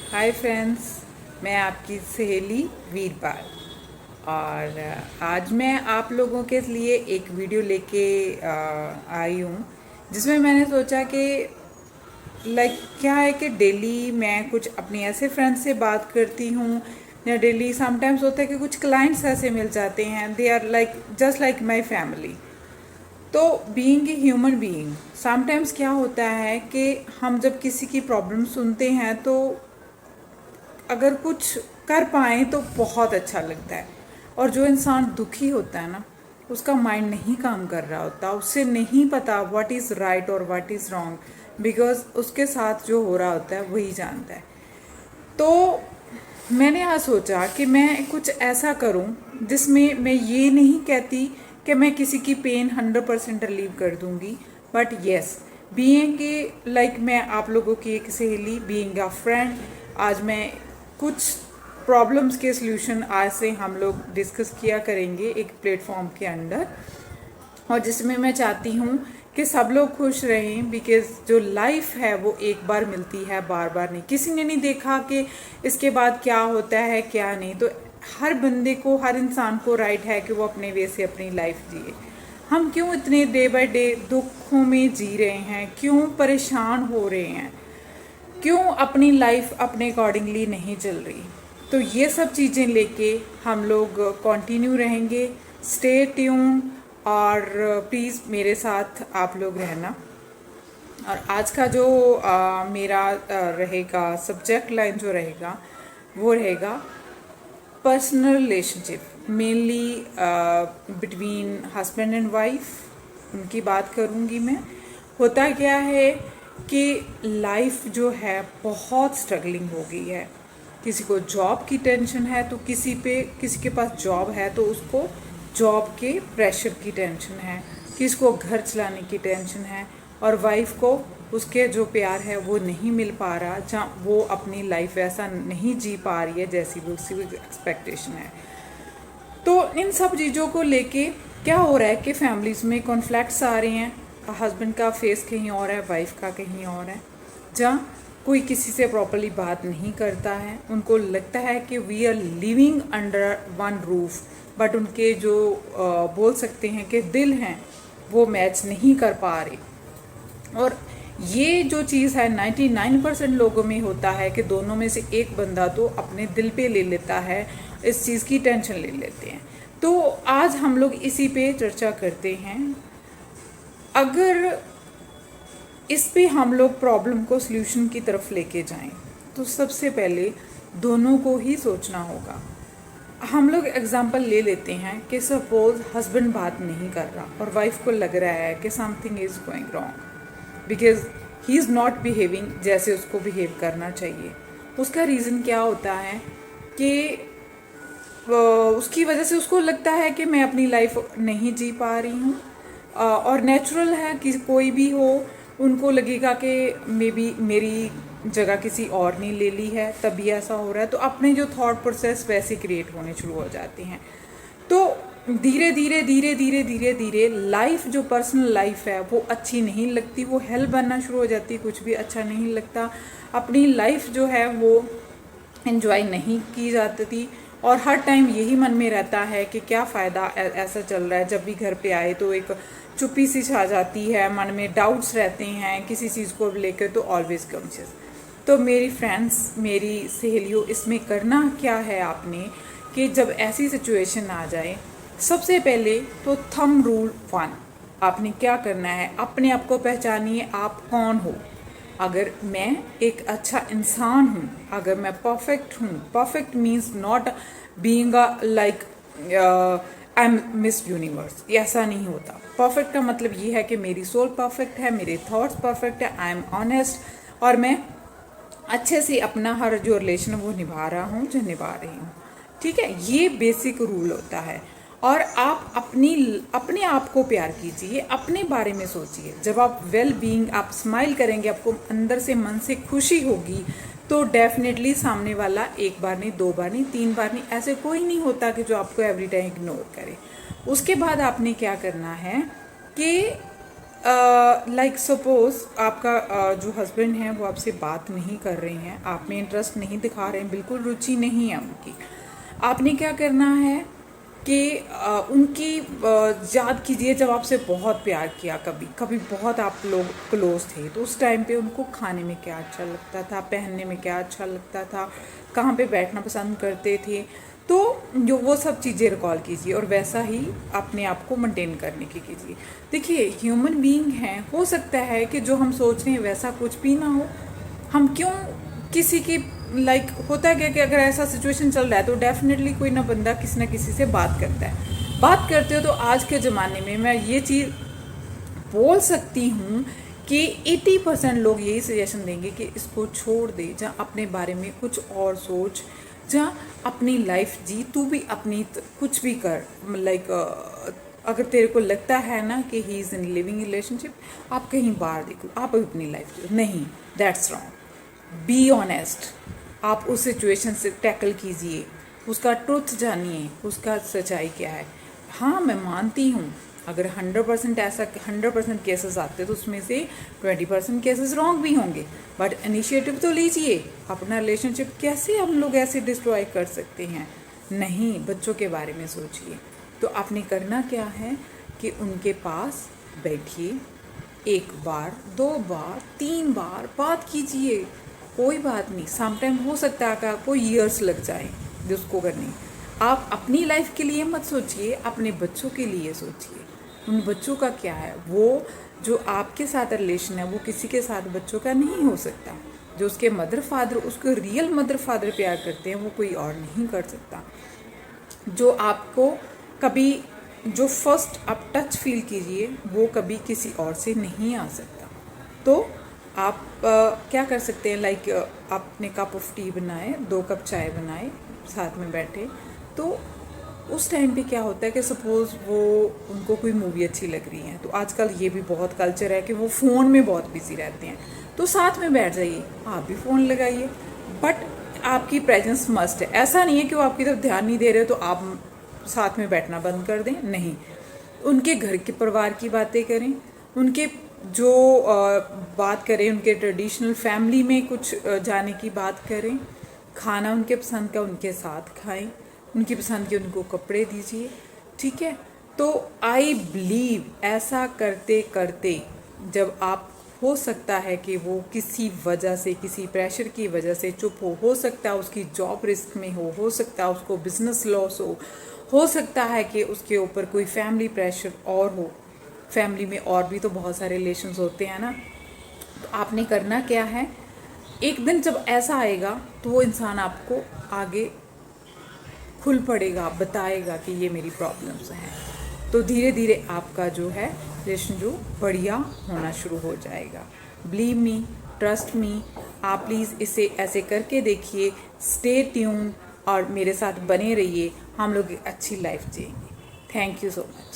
Hi friends, मैं आपकी सहेली वीरपाल। और आज मैं आप लोगों के लिए एक वीडियो लेके आई हूँ, जिसमें मैंने सोचा कि क्या है कि डेली मैं कुछ अपनी ऐसे फ्रेंड्स से बात करती हूँ, या डेली समटाइम्स होता है कि कुछ क्लाइंट्स ऐसे मिल जाते हैं, they are like just like my family. तो being a human being, sometimes क्या होता है कि हम जब किसी की प्रॉब्लम सुनते हैं तो अगर कुछ कर पाएँ तो बहुत अच्छा लगता है। और जो इंसान दुखी होता है ना, उसका माइंड नहीं काम कर रहा होता, उससे नहीं पता व्हाट इज़ राइट और व्हाट इज़ रॉन्ग, बिकॉज उसके साथ जो हो रहा होता है वही जानता है। तो मैंने आज सोचा कि मैं कुछ ऐसा करूं जिसमें मैं ये नहीं कहती कि मैं किसी की पेन 100% रिलीव कर दूंगी, but yes, being a like मैं आप लोगों की एक सहेली, बीइंग अ फ्रेंड, आज मैं कुछ प्रॉब्लम्स के सल्यूशन आज से हम लोग डिस्कस किया करेंगे एक प्लेटफॉर्म के अंदर, और जिसमें मैं चाहती हूँ कि सब लोग खुश रहें, बिकॉज जो लाइफ है वो एक बार मिलती है, बार बार नहीं। किसी ने नहीं देखा कि इसके बाद क्या होता है क्या नहीं। तो हर बंदे को, हर इंसान को राइट है कि वो अपने वे से अपनी लाइफ जिए। हम क्यों इतने डे बाय डे दुखों में जी रहे हैं, क्यों परेशान हो रहे हैं, क्यों अपनी लाइफ अपने अकॉर्डिंगली नहीं चल रही। तो ये सब चीज़ें लेके हम लोग कंटिन्यू रहेंगे। स्टे ट्यून, और प्लीज़ मेरे साथ आप लोग रहना। और आज का जो मेरा रहेगा सब्जेक्ट लाइन, जो रहेगा वो रहेगा personal relationship, mainly between husband and wife. उनकी बात करूँगी मैं। होता क्या है कि लाइफ जो है बहुत स्ट्रगलिंग हो गई है। किसी को जॉब की टेंशन है तो किसी के पास जॉब है तो उसको जॉब के प्रेशर की टेंशन है, किसी को घर चलाने की टेंशन है, और वाइफ को उसके जो प्यार है वो नहीं मिल पा रहा, जहाँ वो अपनी लाइफ ऐसा नहीं जी पा रही है जैसी वो उसकी एक्सपेक्टेशन है। तो इन सब चीज़ों को लेके क्या हो रहा है कि फैमिलीज़ में कॉन्फ्लिक्ट्स आ रहे हैं। हस्बैंड का फेस कहीं और है, वाइफ का कहीं और है, जहाँ कोई किसी से प्रॉपरली बात नहीं करता है। उनको लगता है कि we are living under one roof, but उनके जो बोल सकते हैं कि दिल हैं वो मैच नहीं कर पा रहे। और ये जो चीज़ है 99% लोगों में होता है कि दोनों में से एक बंदा तो अपने दिल पे ले लेता है, इस चीज़ की टेंशन ले लेते हैं। तो आज हम लोग इसी पे चर्चा करते हैं। अगर इस पे हम लोग प्रॉब्लम को सल्यूशन की तरफ लेके जाएं तो सबसे पहले दोनों को ही सोचना होगा। हम लोग एग्जांपल ले लेते हैं कि सपोज हस्बैंड बात नहीं कर रहा और वाइफ को लग रहा है कि something is going wrong, because he is not behaving जैसे उसको बिहेव करना चाहिए। उसका रीज़न क्या होता है कि उसकी वजह से उसको लगता है कि मैं अपनी लाइफ नहीं जी पा रही हूँ। और नेचुरल है कि कोई भी हो, उनको लगेगा कि मे बी मेरी जगह किसी और ने ले ली है तभी ऐसा हो रहा है। तो अपने जो थॉट प्रोसेस वैसे क्रिएट होने शुरू हो जाते हैं। तो धीरे धीरे धीरे धीरे धीरे धीरे लाइफ, जो पर्सनल लाइफ है वो अच्छी नहीं लगती, वो हेल बनना शुरू हो जाती है, कुछ भी अच्छा नहीं लगता। अपनी लाइफ जो है वो एंजॉय नहीं की जाती थी, और हर टाइम यही मन में रहता है कि क्या फ़ायदा ऐसा चल रहा है। जब भी घर पे आए तो एक चुप्पी सी छा जाती है, मन में डाउट्स रहते हैं किसी चीज़ को लेकर, तो ऑलवेज कॉन्शियस। तो मेरी फ्रेंड्स, मेरी सहेलियों, इसमें करना क्या है आपने कि जब ऐसी सिचुएशन आ जाए, सबसे पहले तो थंब रूल 1 आपने क्या करना है, अपने आप को पहचानिए आप कौन हो। अगर मैं एक अच्छा इंसान हूँ, अगर मैं परफेक्ट हूँ, perfect means not being like I am miss universe, ऐसा नहीं होता। परफेक्ट का मतलब ये है कि मेरी सोल परफेक्ट है, मेरे थॉट्स परफेक्ट है, आई एम ऑनेस्ट, और मैं अच्छे से अपना हर जो रिलेशन वो निभा रहा हूँ, जो निभा रही हूँ। ठीक है, ये बेसिक रूल होता है। और आप अपने आप को प्यार कीजिए, अपने बारे में सोचिए। जब आप वेल बीइंग, आप स्माइल करेंगे, आपको अंदर से मन से खुशी होगी, तो डेफिनेटली सामने वाला एक बार नहीं, दो बार नहीं, तीन बार नहीं, ऐसे कोई नहीं होता कि जो आपको एवरी टाइम इग्नोर करे। उसके बाद आपने क्या करना है कि लाइक सपोज आपका जो हस्बैंड है वो आपसे बात नहीं कर रहे हैं, आप में इंटरेस्ट नहीं दिखा रहे हैं, बिल्कुल रुचि नहीं है उनकी। आपने क्या करना है कि उनकी याद कीजिए जब आपसे बहुत प्यार किया, कभी कभी बहुत आप लोग क्लोज थे, तो उस टाइम पे उनको खाने में क्या अच्छा लगता था, पहनने में क्या अच्छा लगता था, कहाँ पे बैठना पसंद करते थे। तो जो वो सब चीज़ें रिकॉल कीजिए और वैसा ही अपने आप को मेंटेन करने की कीजिए। देखिए ह्यूमन बीइंग हैं, हो सकता है कि जो हम सोच रहे हैं वैसा कुछ भी ना हो। हम क्यों किसी की लाइक होता है क्या कि अगर ऐसा सिचुएशन चल रहा है तो डेफिनेटली कोई ना बंदा किसी ना किसी से बात करता है। बात करते हो तो आज के ज़माने में मैं ये चीज़ बोल सकती हूँ कि 80% लोग यही सजेशन देंगे कि इसको छोड़ दे, जहाँ अपने बारे में कुछ और सोच, जहाँ अपनी लाइफ जी, तू भी अपनी कुछ भी कर। लाइक अगर तेरे को लगता है ना कि he is in living relationship, आप कहीं बाहर देखो, आप अपनी लाइफ जी। नहीं, दैट्स रॉन्ग। बी ऑनेस्ट, आप उस सिचुएशन से टैकल कीजिए, उसका ट्रुथ जानिए, उसका सच्चाई क्या है। हाँ मैं मानती हूँ अगर 100% ऐसा 100% केसेस आते तो उसमें से 20% केसेस रॉन्ग भी होंगे, बट इनिशिएटिव तो लीजिए। अपना रिलेशनशिप कैसे हम लोग ऐसे डिस्ट्रॉय कर सकते हैं? नहीं, बच्चों के बारे में सोचिए। तो आपने करना क्या है कि उनके पास बैठिए, 1 बार 2 बार 3 बार बात कीजिए, कोई बात नहीं। समटाइम हो सकता है कि आपको ईयर्स लग जाए जिसको करनी। आप अपनी लाइफ के लिए मत सोचिए, अपने बच्चों के लिए सोचिए। उन बच्चों का क्या है, वो जो आपके साथ रिलेशन है वो किसी के साथ बच्चों का नहीं हो सकता। जो उसके मदर फादर, उसके रियल मदर फादर प्यार करते हैं वो कोई और नहीं कर सकता। जो आपको कभी जो फर्स्ट आप टच फील कीजिए वो कभी किसी और से नहीं आ सकता। तो आप क्या कर सकते हैं, लाइक आपने कप ऑफ टी बनाए, 2 कप चाय बनाए, साथ में बैठे, तो उस टाइम पे क्या होता है कि सपोज़ वो उनको कोई मूवी अच्छी लग रही है, तो आजकल ये भी बहुत कल्चर है कि वो फ़ोन में बहुत बिजी रहते हैं, तो साथ में बैठ जाइए, आप भी फ़ोन लगाइए, बट आपकी प्रेजेंस मस्ट है। ऐसा नहीं है कि वो आपकी तरफ ध्यान नहीं दे रहे हो तो आप साथ में बैठना बंद कर दें, नहीं। उनके घर के परिवार की बातें करें, उनके जो बात करें, उनके ट्रेडिशनल फैमिली में कुछ जाने की बात करें, खाना उनके पसंद का उनके साथ खाएं, उनकी पसंद के उनको कपड़े दीजिए, ठीक है। तो आई बिलीव ऐसा करते करते जब आप, हो सकता है कि वो किसी वजह से, किसी प्रेशर की वजह से चुप हो सकता है उसकी जॉब रिस्क में हो सकता है उसको बिजनेस लॉस हो सकता है कि उसके ऊपर कोई फैमिली प्रेशर और हो, फैमिली में और भी तो बहुत सारे रिलेशंस होते हैं ना। तो आपने करना क्या है, एक दिन जब ऐसा आएगा तो वो इंसान आपको आगे खुल पड़ेगा, बताएगा कि ये मेरी प्रॉब्लम्स हैं। तो धीरे धीरे आपका जो है रिलेशन जो बढ़िया होना शुरू हो जाएगा। बिलीव मी, ट्रस्ट मी, आप प्लीज़ इसे ऐसे करके देखिए, स्टे ट्यून और मेरे साथ बने रहिए, हम लोग एक अच्छी लाइफ जिएंगे। Thank you so much.